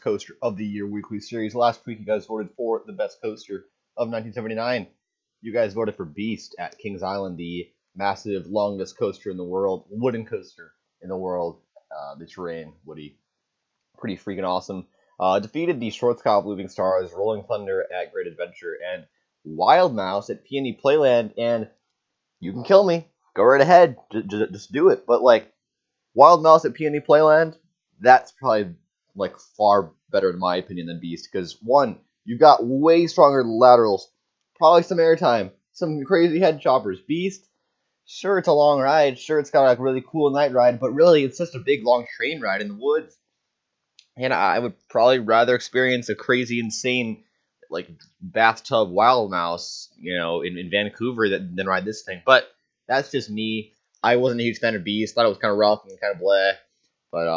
Coaster of the Year weekly series. Last week, you guys voted for the best coaster of 1979. You guys voted for Beast at Kings Island, the massive, longest coaster in the world, wooden coaster in the world. The terrain, Woody, pretty freaking awesome. Defeated the Schwarzkopf Looping Stars, Rolling Thunder at Great Adventure, and Wild Mouse at PNE Playland. And you can kill me. Go right ahead. Just do it. But, like, Wild Mouse at PNE Playland, that's probably like far better in my opinion than Beast because one, you got way stronger laterals, probably some airtime, some crazy head choppers. Beast, sure it's a long ride, sure it's got a really cool night ride, but really it's just a big long train ride in the woods. And I would probably rather experience a crazy, insane, like bathtub Wild Mouse, in Vancouver than ride this thing. But that's just me. I wasn't a huge fan of Beast. Thought it was kind of rough and kind of bleh. But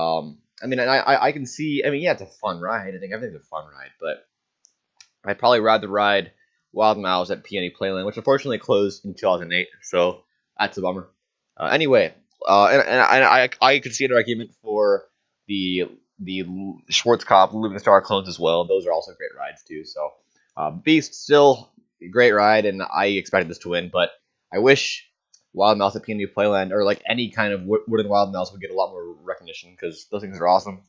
I mean, I can see. I mean, yeah, it's a fun ride. I think everything's a fun ride. But I'd probably rather ride Wild Mouse at PNE Playland, which unfortunately closed in 2008. So that's a bummer. Anyway, I could see an argument for the Schwarzkopf Looping Star clones as well. Those are also great rides too. So Beast still a great ride, and I expected this to win, but I wish Wild Mouse at PNE Playland or like any kind of wooden Wild Mouse would get a lot more recognition because those things are awesome.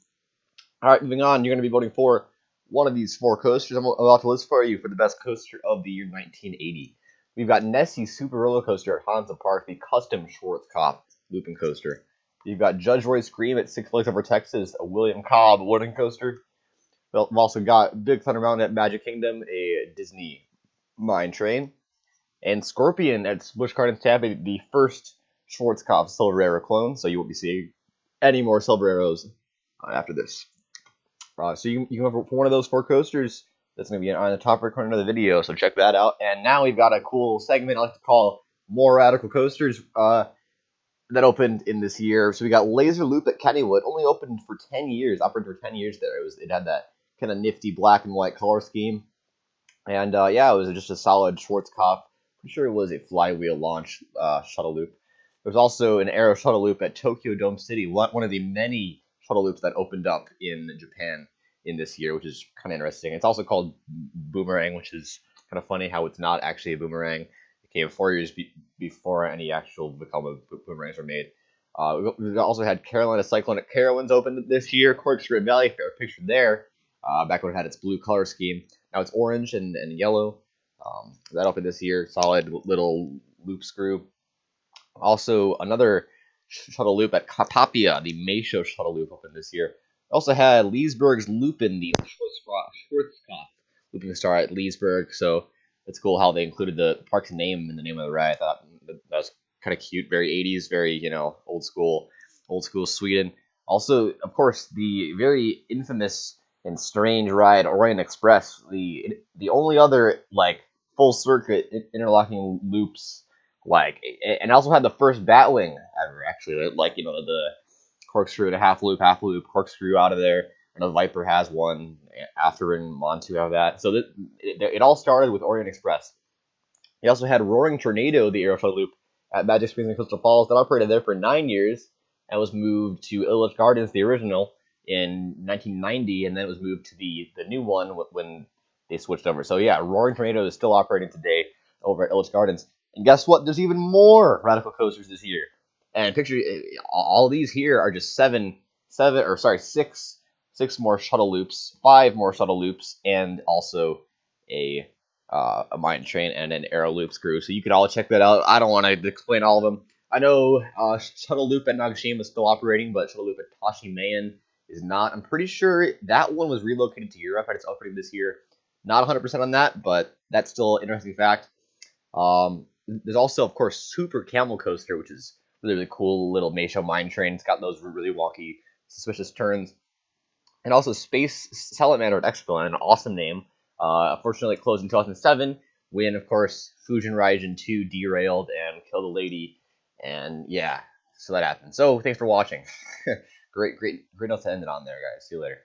All right, moving on. You're going to be voting for one of these four coasters I'm about to list for you for the best coaster of the year 1980. We've got Nessie Super Roller Coaster at Hansa Park, the custom Schwarzkopf looping coaster. You've got Judge Roy Scream at Six Flags Over Texas, a William Cobb wooden coaster. We've also got Big Thunder Mountain at Magic Kingdom, a Disney mine train. And Scorpion at Busch Gardens Tampa, the first Schwarzkopf Silver Arrow clone, so you won't be seeing any more Silver Arrows after this. So you can go for one of those four coasters. That's going to be on the top right corner of the video, so check that out. And now we've got a cool segment I like to call More Radical Coasters that opened in this year. So we got Laser Loop at Kennywood, only opened for 10 years, operated for 10 years there. It had that kind of nifty black and white color scheme. And yeah, it was just a solid Schwarzkopf. Pretty sure it was a flywheel launch shuttle loop. There was also an Aero shuttle loop at Tokyo Dome City, one of the many shuttle loops that opened up in Japan in this year, which is kind of interesting. It's also called Boomerang, which is kind of funny how it's not actually a boomerang. It came 4 years before any actual Vekoma boomerangs were made. We also had Carolina Cyclone at Carowinds opened this year. Corkscrew Valley Fair pictured there, back when it had its blue color scheme. Now it's orange and yellow. That opened this year. Solid little loop screw. Also, another shuttle loop at Capapia, the Meisho shuttle loop, opened this year. Also had Leesburg's Lupin, the Schwarzkopf looping star at Leesburg. So it's cool how they included the park's name in the name of the ride. I thought that was kind of cute, very 80s, very old school Sweden. Also, of course, the very infamous and strange ride Orient Express, the only other like full circuit interlocking loops, and also had the first Batwing ever, actually, like the corkscrew to half loop, corkscrew out of there, and the Viper has one. After and Montu have that. So it all started with Orient Express. He also had Roaring Tornado, the Aero shuttle loop at Magic Springs and Crystal Falls, that operated there for 9 years and was moved to Illich Gardens, the original, in 1990, and then it was moved to the new one when they switched over. So yeah, Roaring Tornado is still operating today over at Illich Gardens. And guess what? There's even more radical coasters this year. And picture all these here are just six more shuttle loops, 5 more shuttle loops, and also a mine train and an Aero loop screw. So you can all check that out. I don't want to explain all of them. I know shuttle loop at Nagashima is still operating, but shuttle loop at Tashimayan is not. I'm pretty sure that one was relocated to Europe and it's operating this year. Not 100% on that, but that's still an interesting fact. There's also, of course, Super Camel Coaster, which is really cool little Meisho mine train. It's got those really wonky, suspicious turns. And also Space Salamander at Expo, an awesome name. Unfortunately, it closed in 2007 when, of course, Fujin Raijin 2 derailed and killed a lady. And yeah, so that happened. So thanks for watching. great note to end it on there, guys. See you later.